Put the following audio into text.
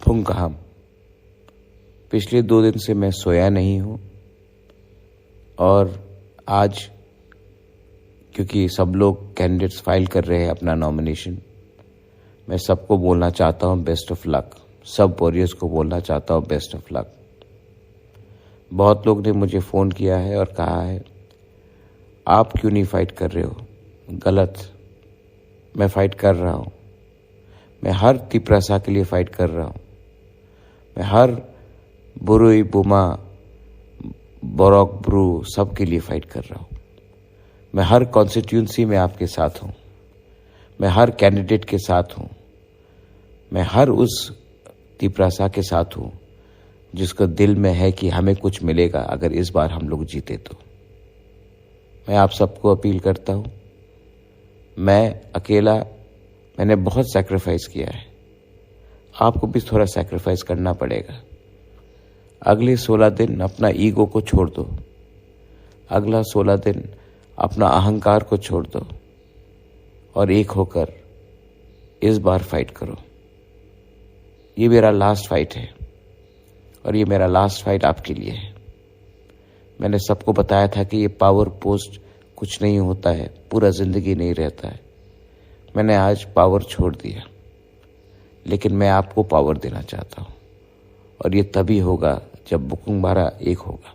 फुंक हम। पिछले 2 दिन से मैं सोया नहीं हूँ और आज क्योंकि सब लोग कैंडिडेट्स फाइल कर रहे हैं अपना नॉमिनेशन, मैं सबको बोलना चाहता हूँ बेस्ट ऑफ लक। सब वॉरियर्स को बोलना चाहता हूँ बेस्ट ऑफ लक। बहुत लोग ने मुझे फ़ोन किया है और कहा है आप क्यों नहीं फाइट कर रहे हो। गलत, मैं फाइट कर रहा हूँ। मैं हर तिपरासा के लिए फाइट कर रहा हूँ। मैं हर बुरुई बुमा बोरक ब्रू सब के लिए फाइट कर रहा हूँ। मैं हर कॉन्स्टिट्यूंसी में आपके साथ हूँ। मैं हर कैंडिडेट के साथ हूँ। मैं हर उस तिपरासा के साथ हूँ जिसको दिल में है कि हमें कुछ मिलेगा अगर इस बार हम लोग जीते तो। मैं आप सबको अपील करता हूँ, मैं अकेला मैंने बहुत सैक्रिफाइस किया है, आपको भी थोड़ा सैक्रिफाइस करना पड़ेगा। अगले 16 दिन अपना ईगो को छोड़ दो। अगला 16 दिन अपना अहंकार को छोड़ दो और एक होकर इस बार फाइट करो। ये मेरा लास्ट फाइट है और ये मेरा लास्ट फाइट आपके लिए है। मैंने सबको बताया था कि ये पावर पोस्ट कुछ नहीं होता है, पूरा जिंदगी नहीं रहता है। मैंने आज पावर छोड़ दिया, लेकिन मैं आपको पावर देना चाहता हूँ और ये तभी होगा जब बुकुंबारा एक होगा।